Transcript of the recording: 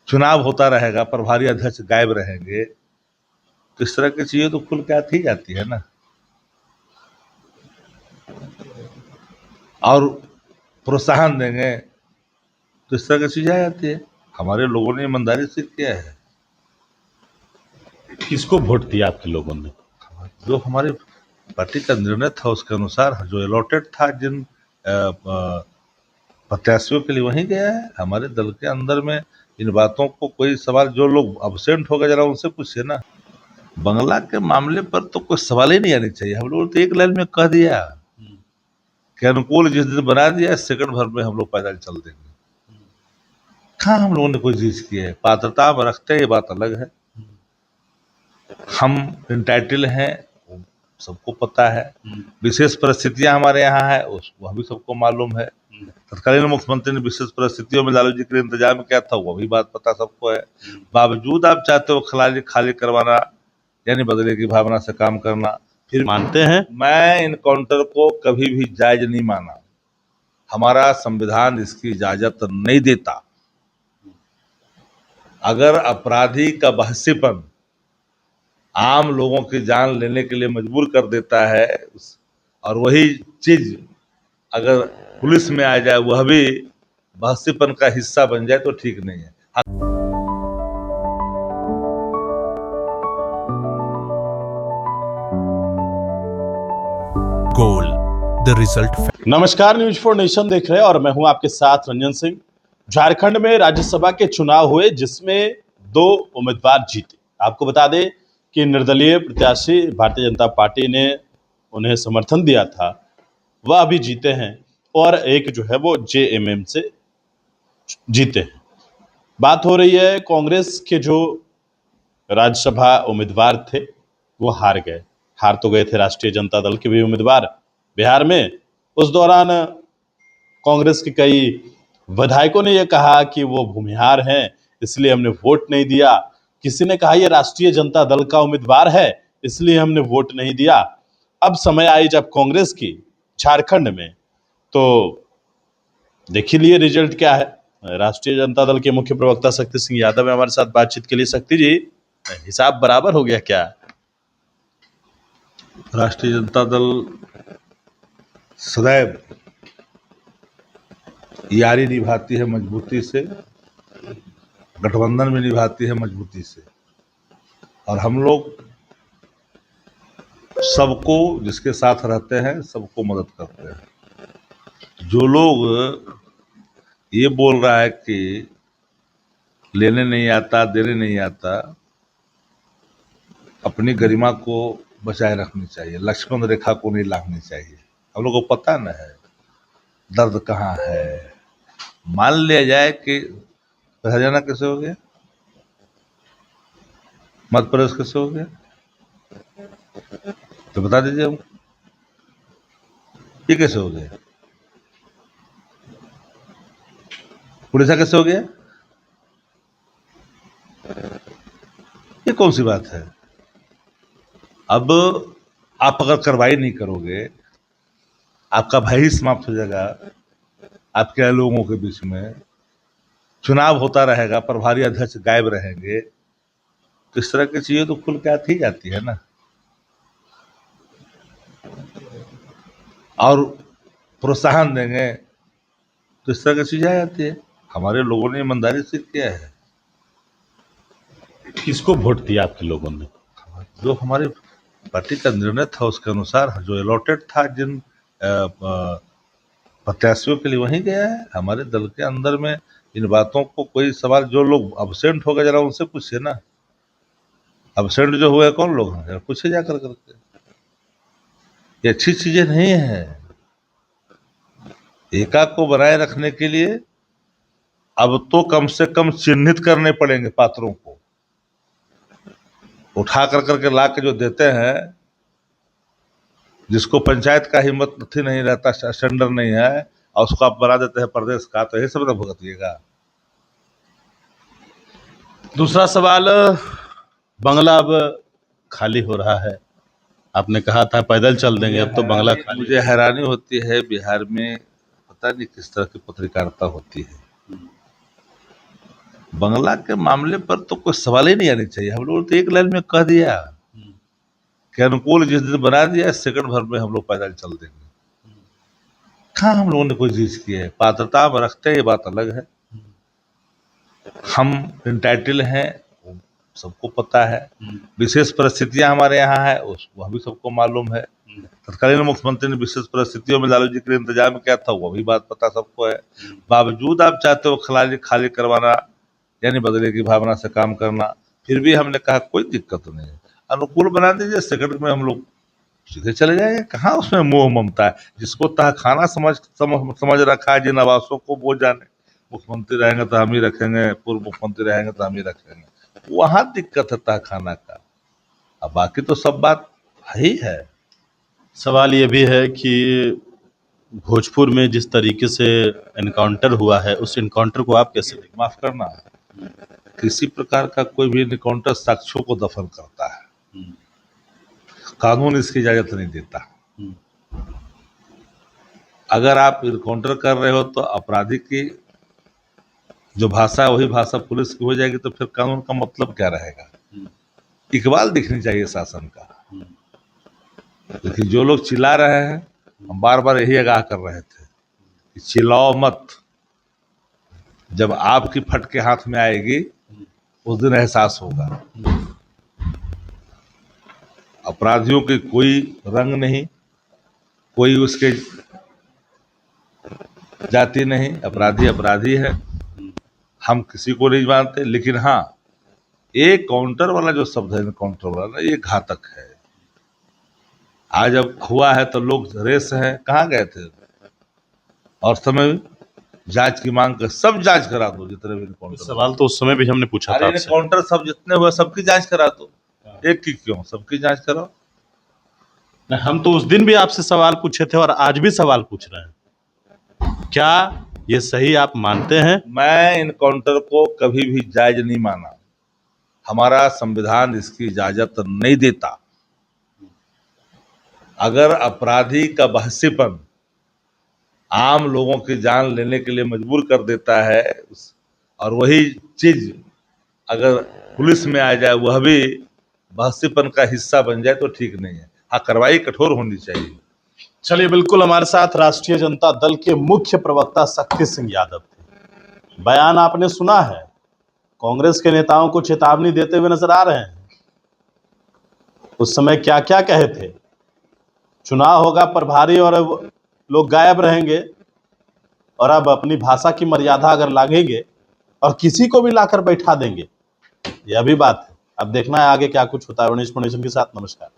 चुनाव होता रहेगा, प्रभारी अध्यक्ष गायब रहेंगे, तो इस तरह की चीजें तो खुल के आती ही जाती है ना। और प्रोत्साहन देंगे तो इस तरह की चीजें आ जाती है। हमारे लोगों ने ईमानदारी से किया है। किसको वोट दिया आपके लोगों ने? जो हमारे पार्टी का निर्णय था उसके अनुसार, जो अलॉटेड था जिन प्रत्याशियों के लिए, वहीं गया है। हमारे दल के अंदर में इन बातों को कोई सवाल, जो लोग अब्सेंट हो गए जरा उनसे पूछिए ना। बंगला के मामले पर तो कोई सवाल ही नहीं आनी चाहिए। हम लोग तो एक लाइन में कह दिया कि अनुकूल जिस दिन बना दिया, सेकंड भर में हम लोग पैदल चल देंगे। कहाँ हम लोगों ने कोई चीज की है? पात्रता में रखते हैं, ये बात अलग है। हम इंटाइटल हैं, वो सबको पता है। विशेष परिस्थितियां हमारे यहाँ है, वह भी सबको मालूम है। तत्कालीन मुख्यमंत्री ने विशेष परिस्थितियों में लालू जी के लिए इंतजाम किया था, वो भी बात पता सबको है। बावजूद आप चाहते हो खाली करवाना, यानी बदले की भावना से काम करना। फिर मानते हैं? मैं इनकाउंटर को कभी भी जायज नहीं माना। हमारा संविधान इसकी इजाजत नहीं देता। अगर अपराधी का बहसीपन आम लोगों की जान लेने के लिए मजबूर कर देता है, और वही चीज अगर पुलिस में आ जाए, वह भी बहसीपन का हिस्सा बन जाए, तो ठीक नहीं है। Goal the result. नमस्कार, न्यूज फॉर नेशन देख रहे हैं और मैं हूं आपके साथ रंजन सिंह। झारखंड में राज्यसभा के चुनाव हुए जिसमें 2 उम्मीदवार जीते। आपको बता दें कि निर्दलीय प्रत्याशी भारतीय जनता पार्टी ने उन्हें समर्थन दिया था, वह अभी जीते हैं, और एक जो है वो जेएमएम से जीते हैं। बात हो रही है कांग्रेस के जो राज्यसभा उम्मीदवार थे वो हार गए। हार तो गए थे राष्ट्रीय जनता दल के भी उम्मीदवार बिहार में। उस दौरान कांग्रेस के कई विधायकों ने यह कहा कि वो भूमिहार हैं, इसलिए हमने वोट नहीं दिया। किसी ने कहा ये राष्ट्रीय जनता दल का उम्मीदवार है, इसलिए हमने वोट नहीं दिया। अब समय आई जब कांग्रेस की झारखंड में, तो देख ही लिए रिजल्ट क्या है। राष्ट्रीय जनता दल के मुख्य प्रवक्ता शक्ति सिंह यादव है हमारे साथ बातचीत के लिए। शक्ति जी, हिसाब बराबर हो गया क्या? राष्ट्रीय जनता दल सदैव यारी निभाती है मजबूती से, गठबंधन में निभाती है मजबूती से, और हम लोग सबको, जिसके साथ रहते हैं, सबको मदद करते हैं। जो लोग ये बोल रहा है कि लेने नहीं आता, देने नहीं आता, अपनी गरिमा को बचाए रखनी चाहिए, लक्ष्मण रेखा को नहीं लांघनी चाहिए। हम लोग को पता न है दर्द कहाँ है। मान लिया जाए कि हरियाणा कैसे हो गया, मध्य प्रदेश कैसे हो गया, तो बता दीजिए हमको, ये कैसे हो गया? उड़ीसा कैसे हो गया? ये कौन सी बात है? अब आप अगर कार्रवाई नहीं करोगे, आपका भय ही समाप्त हो जाएगा। आपके लोगों के बीच में चुनाव होता रहेगा, प्रभारी अध्यक्ष गायब रहेंगे, तो इस तरह की चीजें तो खुल के आती ही जाती है ना। और प्रोत्साहन देंगे तो इस तरह की चीजें आ जाती है। हमारे लोगों ने ईमानदारी से किया है। किसको वोट दिया आपके लोगों ने? जो हमारे पार्टी का निर्णय था उसके अनुसार, जो अलॉटेड था जिन प्रत्याशियों के लिए, वहीं गया है। हमारे दल के अंदर में इन बातों को कोई सवाल, जो लोग अब्सेंट हो गए जरा उनसे पूछिए ना। अब्सेंट जो हुए कौन लोग हैं, जरा पूछे जाकर करके। ये अच्छी चीजें नहीं है। एका को बनाए रखने के लिए अब तो कम से कम चिन्हित करने पड़ेंगे पात्रों को। उठा करके ला के जो देते हैं, जिसको पंचायत का हिम्मत नहीं रहता, स्टैंडर्ड नहीं है, और उसको आप बना देते हैं प्रदेश का, तो ये सब ना भुगतिएगा। दूसरा सवाल, बंगला अब खाली हो रहा है। आपने कहा था पैदल चल देंगे, अब तो बंगला खाली। मुझे हैरानी होती है, बिहार में पता नहीं किस तरह की पत्रकारिता होती है। बंगला के मामले पर तो कोई सवाल ही नहीं आनी चाहिए। हम लोग तो एक लाइन में कह दिया कि अनुकूल जिस दिन बना दिया सेकंड भर में हम लोग पैदल चल देंगे। कहाँ हम लोगों ने कोई चीज की है? पात्रता में रखते हैं, ये बात अलग है। हम इंटाइटल हैं, वो सबको पता है। विशेष परिस्थितियां हमारे यहाँ है, वह भी सबको मालूम है। तत्कालीन मुख्यमंत्री ने विशेष परिस्थितियों में लालू जी के लिए इंतजाम क्या था, वो भी बात पता सबको है। बावजूद आप चाहते हो खाली करवाना, यानी बदले की भावना से काम करना, फिर भी हमने कहा कोई दिक्कत नहीं है, अनुकूल बना दीजिए, सेकंड में हम लोग सीधे चले जाएंगे। कहाँ उसमें मोह ममता है? जिसको तहखाना समझ रखा है, जिन आवासों को वो जाने, मुख्यमंत्री रहेंगे तो हम ही रखेंगे, पूर्व मुख्यमंत्री रहेंगे तो हम ही रखेंगे, वहां दिक्कत है तहखाना का। अब बाकी तो सब बात ही है। सवाल ये भी है कि भोजपुर में जिस तरीके से एनकाउंटर हुआ है, उस एनकाउंटर को आप कैसे देखते माफ करना, किसी प्रकार का कोई भी एनकाउंटर साक्ष्यों को दफन करता है। हैं? कानून इसकी इजाजत नहीं देता। अगर आप इनकाउंटर कर रहे हो तो अपराधी की जो भाषा है वही भाषा पुलिस की हो जाएगी, तो फिर कानून का मतलब क्या रहेगा? इकबाल दिखनी चाहिए शासन का। लेकिन जो लोग चिल्ला रहे हैं, हम बार बार यही आगाह कर रहे थे कि चिल्लाओ मत, जब आपकी फटके हाथ में आएगी उस दिन एहसास होगा। अपराधियों के कोई रंग नहीं, कोई उसके जाति नहीं, अपराधी अपराधी है, हम किसी को नहीं मानते। लेकिन हाँ, एक काउंटर वाला जो शब्द है, काउंटर वाला, ये घातक है। आज अब हुआ है तो लोग रेस हैं, कहाँ गए थे? और समय जांच की मांग कर, सब जांच करा दो जितने भी काउंटर। सवाल तो उस समय भी हमने पूछा था अरे आपसे। काउंटर सब जितने हुए सबकी जांच करा दो, एक की क्यों, सबकी जांच कराओ। नहीं, हम तो उस दिन भी आपसे सवाल पूछे थे और आज भी सवाल पूछ रहे हैं। क्या ये सही आप मानते हैं? मैं इनकाउंटर को कभी भी जायज नहीं माना। हमारा संविधान इसकी इजाजत नहीं देता। अगर अपराधी का बहसीपन आम लोगों की जान लेने के लिए मजबूर कर देता है, और वही चीज अगर पुलिस में आ जाए, वह भी बहसीपन का हिस्सा बन जाए, तो ठीक नहीं है। हाँ, कार्रवाई कठोर होनी चाहिए। चलिए, बिल्कुल हमारे साथ राष्ट्रीय जनता दल के मुख्य प्रवक्ता शक्ति सिंह यादव थे। बयान आपने सुना है, कांग्रेस के नेताओं को चेतावनी देते हुए नजर आ रहे हैं। उस समय क्या क्या कहे थे? चुनाव होगा, प्रभारी और लोग गायब रहेंगे, और अब अपनी भाषा की मर्यादा अगर लागेंगे और किसी को भी लाकर बैठा देंगे, यह भी बात है। अब देखना है आगे क्या कुछ होता है। वनीश फाउंडेशन के साथ, नमस्कार।